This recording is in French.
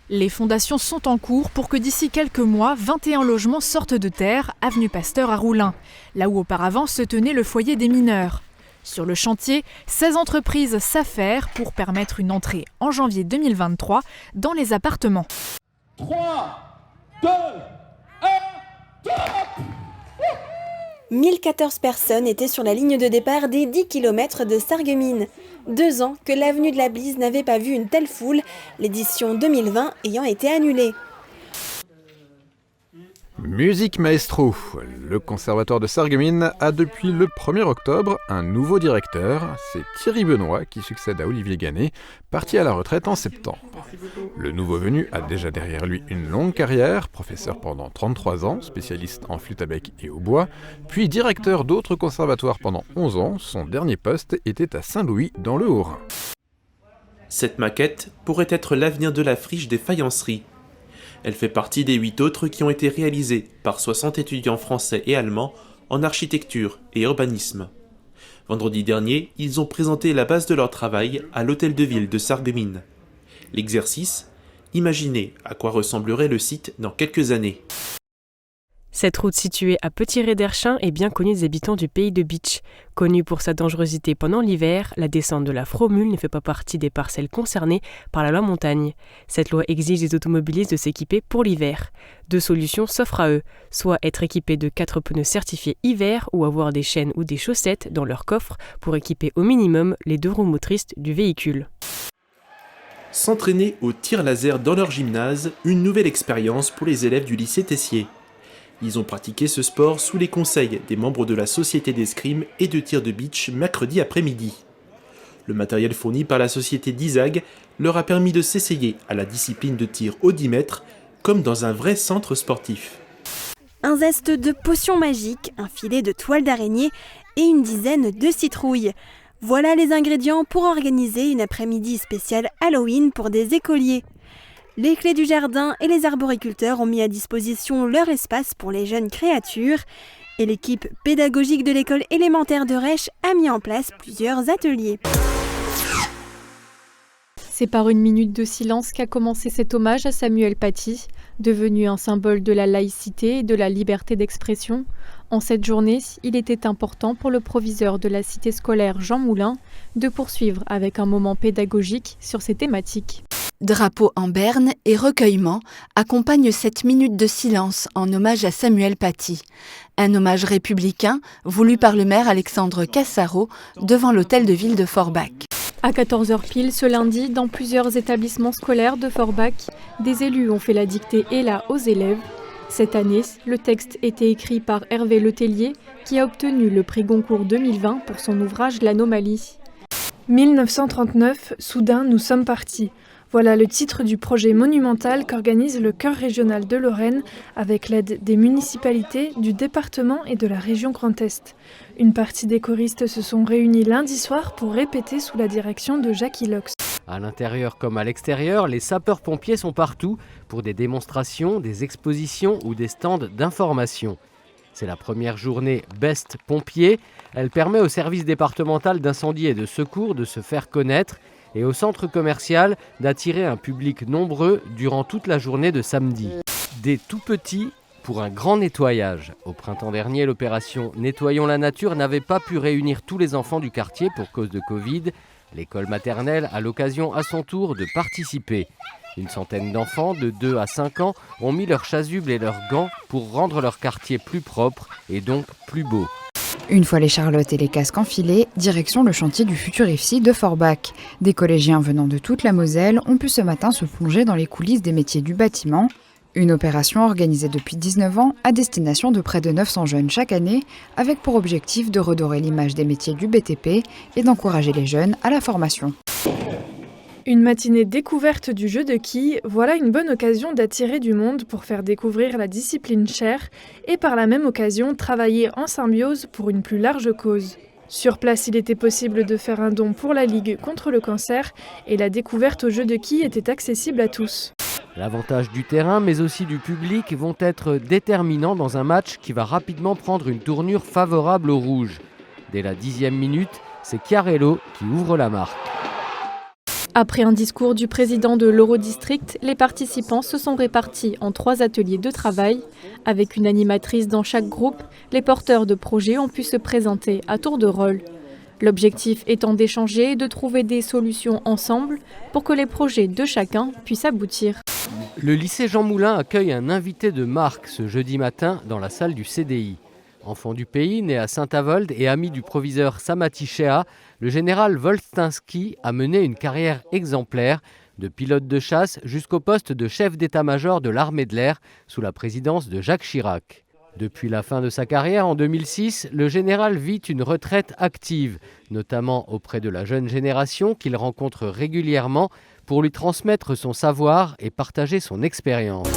Les fondations sont en cours pour que d'ici quelques mois, 21 logements sortent de terre, avenue Pasteur à Roulin, là où auparavant se tenait le foyer des mineurs. Sur le chantier, 16 entreprises s'affairent pour permettre une entrée en janvier 2023 dans les appartements. 3, 2, 1, top ! 1014 personnes étaient sur la ligne de départ des 10 km de Sarreguemines. 2 ans que l'avenue de la Blise n'avait pas vu une telle foule, l'édition 2020 ayant été annulée. Musique Maestro. Le conservatoire de Sarreguemines a depuis le 1er octobre un nouveau directeur. C'est Thierry Benoît qui succède à Olivier Gannet, parti à la retraite en septembre. Le nouveau venu a déjà derrière lui une longue carrière, professeur pendant 33 ans, spécialiste en flûte à bec et au bois, puis directeur d'autres conservatoires pendant 11 ans. Son dernier poste était à Saint-Louis dans le Haut-Rhin. Cette maquette pourrait être l'avenir de la friche des faïenceries. Elle fait partie des 8 autres qui ont été réalisées par 60 étudiants français et allemands en architecture et urbanisme. Vendredi dernier, ils ont présenté la base de leur travail à l'hôtel de ville de Sarreguemines. L'exercice, imaginez à quoi ressemblerait le site dans quelques années. Cette route située à Petit-Ré-d'Erchin est bien connue des habitants du pays de Bitche. Connue pour sa dangerosité pendant l'hiver, la descente de la Fromule ne fait pas partie des parcelles concernées par la loi montagne. Cette loi exige des automobilistes de s'équiper pour l'hiver. 2 solutions s'offrent à eux, soit être équipés de 4 pneus certifiés hiver ou avoir des chaînes ou des chaussettes dans leur coffre pour équiper au minimum les 2 roues motrices du véhicule. S'entraîner au tir laser dans leur gymnase, une nouvelle expérience pour les élèves du lycée Tessier. Ils ont pratiqué ce sport sous les conseils des membres de la Société d'escrime et de tir de beach mercredi après-midi. Le matériel fourni par la société d'Isag leur a permis de s'essayer à la discipline de tir au 10 mètres, comme dans un vrai centre sportif. Un zeste de potion magique, un filet de toile d'araignée et une dizaine de citrouilles. Voilà les ingrédients pour organiser une après-midi spéciale Halloween pour des écoliers. Les clés du jardin et les arboriculteurs ont mis à disposition leur espace pour les jeunes créatures et l'équipe pédagogique de l'école élémentaire de Rèche a mis en place plusieurs ateliers. C'est par une minute de silence qu'a commencé cet hommage à Samuel Paty, devenu un symbole de la laïcité et de la liberté d'expression. En cette journée, il était important pour le proviseur de la cité scolaire Jean Moulin de poursuivre avec un moment pédagogique sur ces thématiques. Drapeau en berne et recueillement accompagnent cette minute de silence en hommage à Samuel Paty. Un hommage républicain voulu par le maire Alexandre Cassaro devant l'hôtel de ville de Forbach. À 14h pile ce lundi, dans plusieurs établissements scolaires de Forbach, des élus ont fait la dictée ELA aux élèves. Cette année, le texte était écrit par Hervé Letellier, qui a obtenu le prix Goncourt 2020 pour son ouvrage L'Anomalie. 1939, soudain nous sommes partis. Voilà le titre du projet monumental qu'organise le Chœur régional de Lorraine avec l'aide des municipalités, du département et de la région Grand Est. Une partie des choristes se sont réunis lundi soir pour répéter sous la direction de Jacques Ilox. À l'intérieur comme à l'extérieur, les sapeurs-pompiers sont partout pour des démonstrations, des expositions ou des stands d'information. C'est la première journée Best Pompiers. Elle permet au service départemental d'incendie et de secours de se faire connaître et au centre commercial d'attirer un public nombreux durant toute la journée de samedi. Des tout petits pour un grand nettoyage. Au printemps dernier, l'opération Nettoyons la nature n'avait pas pu réunir tous les enfants du quartier pour cause de Covid. L'école maternelle a l'occasion à son tour de participer. Une centaine d'enfants de 2 à 5 ans ont mis leurs chasubles et leurs gants pour rendre leur quartier plus propre et donc plus beau. Une fois les charlottes et les casques enfilés, direction le chantier du futur IFSI de Forbach. Des collégiens venant de toute la Moselle ont pu ce matin se plonger dans les coulisses des métiers du bâtiment. Une opération organisée depuis 19 ans à destination de près de 900 jeunes chaque année, avec pour objectif de redorer l'image des métiers du BTP et d'encourager les jeunes à la formation. Une matinée découverte du jeu de quilles, voilà une bonne occasion d'attirer du monde pour faire découvrir la discipline chère et par la même occasion travailler en symbiose pour une plus large cause. Sur place, il était possible de faire un don pour la Ligue contre le cancer et la découverte au jeu de quilles était accessible à tous. L'avantage du terrain, mais aussi du public, vont être déterminants dans un match qui va rapidement prendre une tournure favorable aux Rouges. Dès la 10e minute, c'est Chiarello qui ouvre la marque. Après un discours du président de l'Eurodistrict, les participants se sont répartis en 3 ateliers de travail. Avec une animatrice dans chaque groupe, les porteurs de projets ont pu se présenter à tour de rôle. L'objectif étant d'échanger et de trouver des solutions ensemble pour que les projets de chacun puissent aboutir. Le lycée Jean Moulin accueille un invité de marque ce jeudi matin dans la salle du CDI. Enfant du pays, né à Saint-Avold et ami du proviseur Samati Shea, le général Volstynski a mené une carrière exemplaire, de pilote de chasse jusqu'au poste de chef d'état-major de l'armée de l'air sous la présidence de Jacques Chirac. Depuis la fin de sa carrière en 2006, le général vit une retraite active, notamment auprès de la jeune génération qu'il rencontre régulièrement pour lui transmettre son savoir et partager son expérience.